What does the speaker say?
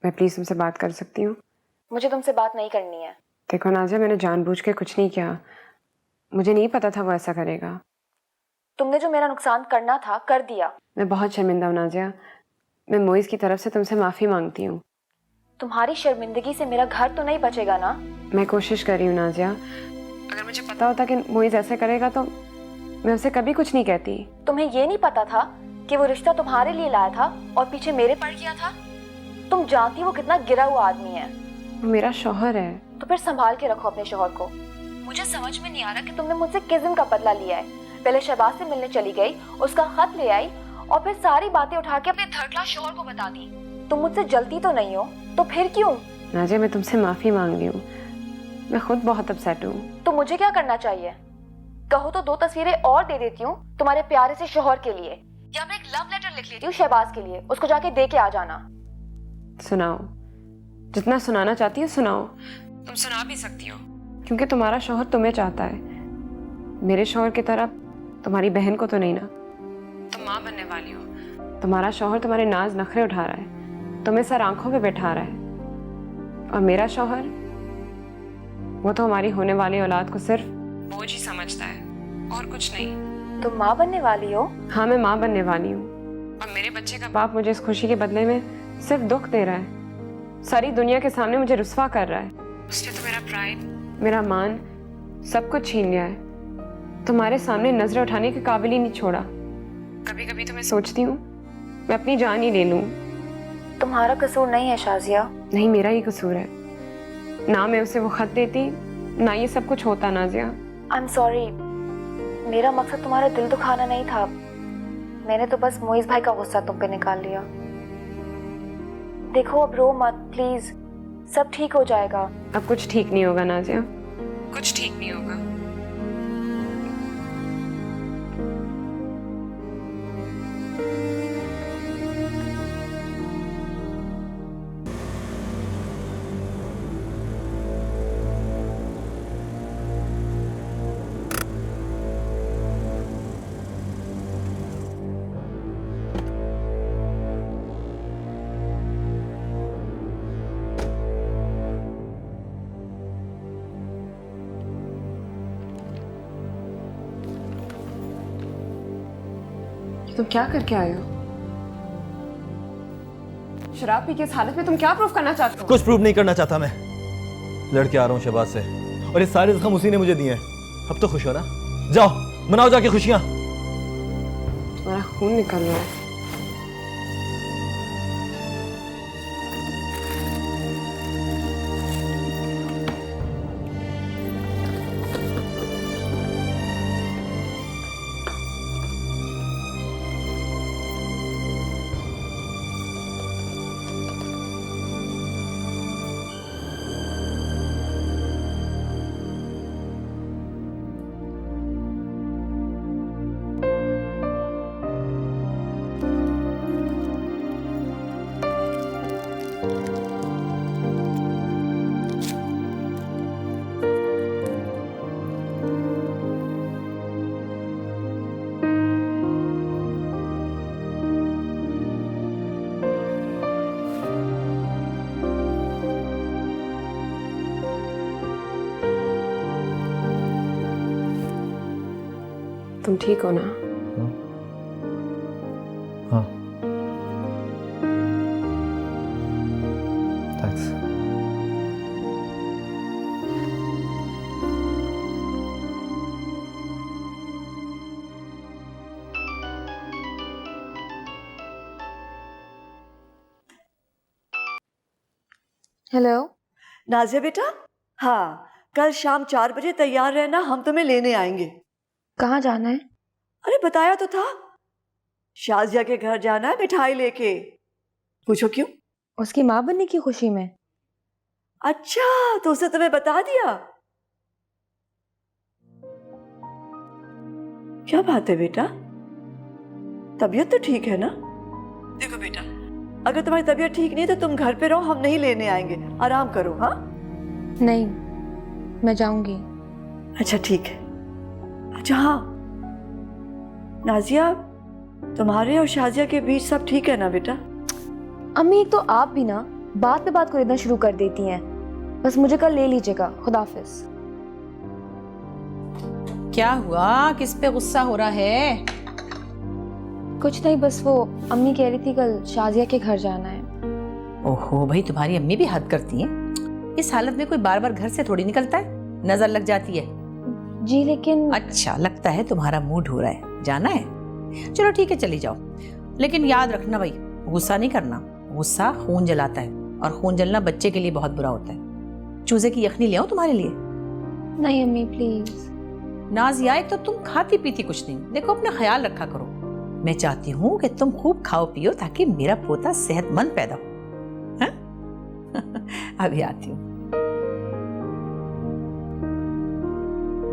मैं प्लीज तुमसे बात कर सकती हूँ? मुझे तुमसे बात नहीं करनी है। देखो नाजिया, मैंने जानबूझ के कुछ नहीं किया। मुझे नहीं पता था वो ऐसा करेगा। तुमने जो मेरा नुकसान करना था कर दिया। मैं बहुत शर्मिंदा हूँ नाजिया। मैं मोइज़ की तरफ से तुमसे माफ़ी मांगती हूँ। तुम्हारी शर्मिंदगी से मेरा घर तो नहीं बचेगा ना? मैं कोशिश कर रही हूँ नाजिया। अगर मुझे पता होता कि मोइज़ ऐसे करेगा तो मैं उसे कभी कुछ नहीं कहती। तुम्हें ये नहीं पता था कि वो रिश्ता तुम्हारे लिए लाया था और पीछे मेरे पड़ गया था? तुम जानती वो कितना गिरा हुआ आदमी है। वो मेरा शौहर है। तो फिर संभाल के रखो अपने शौहर को। मुझे समझ में नहीं आ रहा कि तुमने मुझसे किस दिन का बदला लिया है। पहले शहबाज से मिलने चली गई, उसका खत ले आई और फिर सारी बातें उठा के अपने थर्ड क्लास शौहर को बता दी। तुम मुझसे जलती तो नहीं हो, तो फिर क्यों? नाजिया, मैं तुमसे माफ़ी मांग रही हूँ। मैं खुद बहुत अपसेट हूँ। तो मुझे क्या करना चाहिए? कहो तो 2 तस्वीरें और दे देती हूँ तुम्हारे प्यारे से शौहर के लिए, या मैं एक लव लेटर लिख लेती हूँ शहबाज के लिए, उसको जाके दे के आ जाना। सुनाओ, जितना सुनाना चाहती हो सुनाओ। तुम सुना भी सकती हो क्योंकि तुम्हारा शौहर तुम्हें चाहता है। मेरे शौहर की तरह तुम्हारी बहन को तो नहीं ना। तुम माँ बनने वाली हो। तुम्हारा शौहर तुम्हारे नाज नखरे उठा रहा है, तुम्हें सर आंखों पे बैठा रहा है। और मेरा शौहर, वो तो हमारी होने वाली औलाद को सिर्फ बोझ ही समझता है और कुछ नहीं। तुम माँ बनने वाली हो? हाँ, मैं माँ बनने वाली हूँ। और मेरे बच्चे का बाप मुझे इस खुशी के बदले में सिर्फ दुख दे रहा है। सारी दुनिया के सामने मुझे रुस्वा कर रहा है। उसने तो मेरा प्राइड, मेरा मान सब कुछ छीन लिया है। तुम्हारे सामने नजरें उठाने के काबिल ही नहीं छोड़ा। कभी कभी तो मैं सोचती हूँ मैं अपनी जान ही ले लूँ। तुम्हारा कसूर नहीं है शाजिया। नहीं, मेरा ही कसूर है। ना मैं उसे वो खत देती, ना ये सब कुछ होता नाजिया। I am sorry. मेरा मकसद तुम्हारा दिल दुखाना नहीं था। मैंने तो बस मोइज़ भाई का गुस्सा तुम पे निकाल लिया। देखो अब रो मत प्लीज, सब ठीक हो जाएगा। अब कुछ ठीक नहीं होगा नाजिया, कुछ ठीक नहीं होगा। तुम क्या करके आए हो? शराब पी के इस हालत में तुम क्या प्रूफ करना चाहते हो? कुछ प्रूफ नहीं करना चाहता मैं। लड़के आ रहा हूँ शहबाज से और ये सारे जख्म उसी ने मुझे दिए हैं। अब तो खुश हो ना? जाओ मनाओ जाके खुशियां। तुम्हारा खून निकल रहा है। तुम ठीक हो ना? हाँ, थैंक्स। हेलो नाजिया बेटा, हाँ कल शाम 4 बजे तैयार रहना, हम तुम्हें लेने आएंगे। कहाँ जाना है? अरे बताया तो था, शाजिया के घर जाना है मिठाई लेके। पूछो क्यों? उसकी माँ बनने की खुशी में। अच्छा, तो उसे तुम्हें बता दिया? क्या बात है बेटा, तबीयत तो ठीक है ना? देखो बेटा, अगर तुम्हारी तबीयत ठीक नहीं है तो तुम घर पे रहो, हम नहीं लेने आएंगे, आराम करो। हाँ नहीं, मैं जाऊंगी। अच्छा ठीक है। अच्छा हाँ नाजिया, तुम्हारे और शाजिया के बीच सब ठीक है ना बेटा? अम्मी, एक तो आप भी ना बात पे बात खरीदना शुरू कर देती हैं। बस मुझे कल ले लीजिएगा। खुदा हाफिज। क्या हुआ, किस पे गुस्सा हो रहा है? कुछ नहीं, बस वो अम्मी कह रही थी कल शाजिया के घर जाना है। ओहो भाई, तुम्हारी अम्मी भी हद करती हैं। इस हालत में कोई बार बार घर से थोड़ी निकलता है, नजर लग जाती है। जी लेकिन अच्छा, लगता है तुम्हारा मूड हो रहा है, जाना है? चलो ठीक है, चली जाओ, लेकिन याद रखना भाई, गुस्सा नहीं करना। गुस्सा खून जलाता है और खून जलना बच्चे के लिए बहुत बुरा होता है। चूजे की यखनी ले आओ तुम्हारे लिए? नहीं अम्मी प्लीज। नाज़िया, एक तो तुम खाती पीती कुछ नहीं, देखो अपना ख्याल रखा करो। मैं चाहती हूँ कि तुम खूब खाओ पियो ताकि मेरा पोता सेहतमंद पैदा हो। हाँ? अभी आती हूँ।